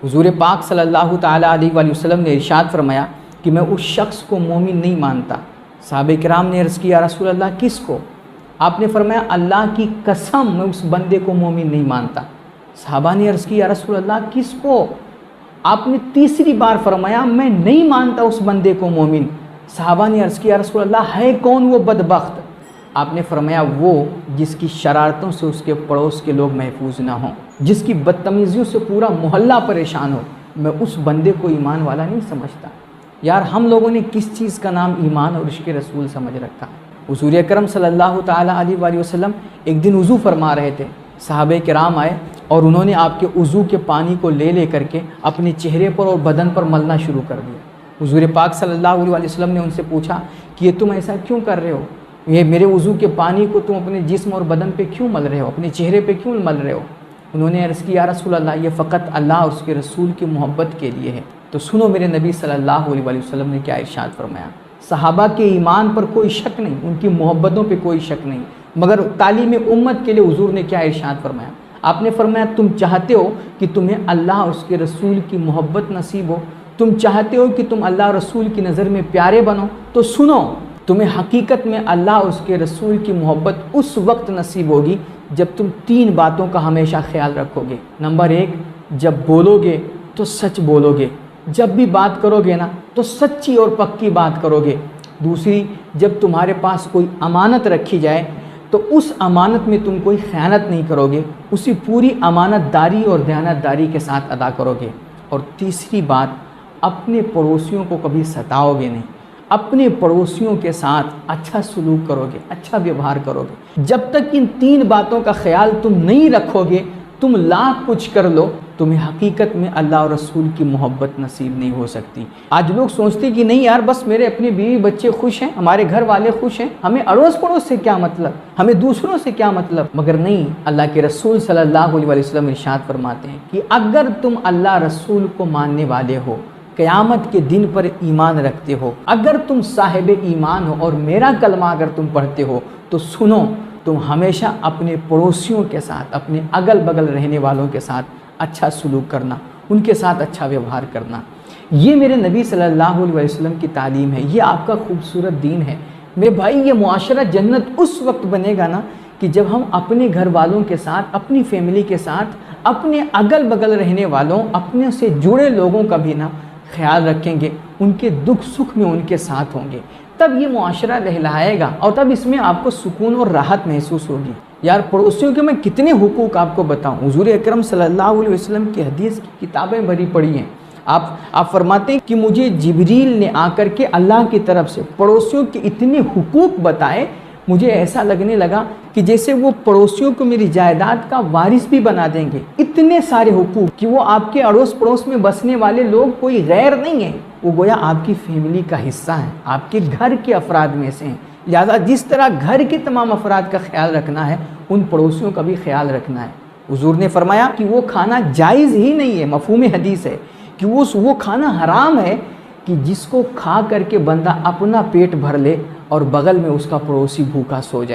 حضور پاک صلی اللہ تعالیٰ علیہ وآلہ وسلم نے ارشاد فرمایا کہ میں اس شخص کو مومن نہیں مانتا۔ صحابہ کرام نے عرض کیا رسول اللہ کس کو؟ آپ نے فرمایا اللہ کی قسم میں اس بندے کو مومن نہیں مانتا۔ صحابہ نے عرض کیا رسول اللہ کس کو؟ آپ نے تیسری بار فرمایا میں نہیں مانتا اس بندے کو مومن۔ صحابہ نے عرض کیا رسول اللہ ہے کون وہ بدبخت؟ آپ نے فرمایا وہ جس کی شرارتوں سے اس کے پڑوس کے لوگ محفوظ نہ ہوں، جس کی بدتمیزیوں سے پورا محلہ پریشان ہو، میں اس بندے کو ایمان والا نہیں سمجھتا۔ یار ہم لوگوں نے کس چیز کا نام ایمان اور عشق رسول سمجھ رکھا ہے؟ حضور اکرم صلی اللہ تعالیٰ علیہ وآلہ وسلم ایک دن وضو فرما رہے تھے، صحابہ کرام آئے اور انہوں نے آپ کے وضو کے پانی کو لے کر کے اپنے چہرے پر اور بدن پر ملنا شروع کر دیا۔ حضور پاک صلی اللہ علیہ وآلہ وسلم نے ان سے پوچھا کہ یہ تم ایسا کیوں کر رہے ہو؟ یہ میرے وضو کے پانی کو تم اپنے جسم اور بدن پہ کیوں مل رہے ہو، اپنے چہرے پہ کیوں مل رہے ہو؟ انہوں نے عرض کیا رسول اللہ یہ فقط اللہ اور اس کے رسول کی محبت کے لیے ہے۔ تو سنو میرے نبی صلی اللہ علیہ وآلہ وسلم نے کیا ارشاد فرمایا۔ صحابہ کے ایمان پر کوئی شک نہیں، ان کی محبتوں پہ کوئی شک نہیں، مگر تعلیم امت کے لیے حضور نے کیا ارشاد فرمایا؟ آپ نے فرمایا تم چاہتے ہو کہ تمہیں اللہ اور اس کے رسول کی محبت نصیب ہو، تم چاہتے ہو کہ تم اللہ اور رسول کی نظر میں پیارے بنو، تو سنو تمہیں حقیقت میں اللہ اور اس کے رسول کی محبت اس وقت نصیب ہوگی جب تم تین باتوں کا ہمیشہ خیال رکھو گے۔ نمبر 1، جب بولو گے تو سچ بولو گے، جب بھی بات کرو گے نا تو سچی اور پکی بات کرو گے۔ دوسری، جب تمہارے پاس کوئی امانت رکھی جائے تو اس امانت میں تم کوئی خیانت نہیں کرو گے، اسی پوری امانت داری اور دیانت داری کے ساتھ ادا کرو گے۔ اور تیسری بات، اپنے پڑوسیوں کو کبھی ستاؤ گے نہیں، اپنے پڑوسیوں کے ساتھ اچھا سلوک کرو گے، اچھا ویوہار کرو گے۔ جب تک ان تین باتوں کا خیال تم نہیں رکھو گے، تم لاکھ کچھ کر لو، تمہیں حقیقت میں اللہ اور رسول کی محبت نصیب نہیں ہو سکتی۔ آج لوگ سوچتے کہ نہیں یار بس میرے اپنے بیوی بچے خوش ہیں، ہمارے گھر والے خوش ہیں، ہمیں اڑوس پڑوس سے کیا مطلب، ہمیں دوسروں سے کیا مطلب۔ مگر نہیں، اللہ کے رسول صلی اللہ علیہ وسلم ارشاد فرماتے ہیں کہ اگر تم اللہ رسول کو ماننے والے ہو، قیامت کے دن پر ایمان رکھتے ہو، اگر تم صاحب ایمان ہو اور میرا کلمہ اگر تم پڑھتے ہو، تو سنو تم ہمیشہ اپنے پڑوسیوں کے ساتھ، اپنے اگل بگل رہنے والوں کے ساتھ اچھا سلوک کرنا، ان کے ساتھ اچھا ویوہار کرنا۔ یہ میرے نبی صلی اللہ علیہ وسلم کی تعلیم ہے، یہ آپ کا خوبصورت دین ہے۔ میرے بھائی یہ معاشرہ جنت اس وقت بنے گا نا کہ جب ہم اپنے گھر والوں کے ساتھ، اپنی فیملی کے ساتھ، اپنے اگل بگل رہنے والوں، اپنے سے جڑے لوگوں کا بھی نا خیال رکھیں گے، ان کے دکھ سکھ میں ان کے ساتھ ہوں گے، تب یہ معاشرہ لہلہائے گا اور تب اس میں آپ کو سکون اور راحت محسوس ہوگی۔ یار پڑوسیوں کے میں کتنے حقوق آپ کو بتاؤں۔ حضور اکرم صلی اللہ علیہ وسلم کی حدیث کی کتابیں بھری پڑی ہیں۔ آپ فرماتے ہیں کہ مجھے جبریل نے آ کر کے اللہ کی طرف سے پڑوسیوں کے اتنے حقوق بتائے، مجھے ایسا لگنے لگا کہ جیسے وہ پڑوسیوں کو میری جائیداد کا وارث بھی بنا دیں گے۔ اتنے سارے حقوق کہ وہ آپ کے اڑوس پڑوس میں بسنے والے لوگ کوئی غیر نہیں ہیں، وہ گویا آپ کی فیملی کا حصہ ہیں، آپ کے گھر کے افراد میں سے ہیں۔ لہذا جس طرح گھر کے تمام افراد کا خیال رکھنا ہے، ان پڑوسیوں کا بھی خیال رکھنا ہے۔ حضور نے فرمایا کہ وہ کھانا جائز ہی نہیں ہے، مفہوم حدیث ہے کہ وہ کھانا حرام ہے کہ جس کو کھا کر کے بندہ اپنا پیٹ بھر لے اور بغل میں اس کا پڑوسی بھوکا سو جائے۔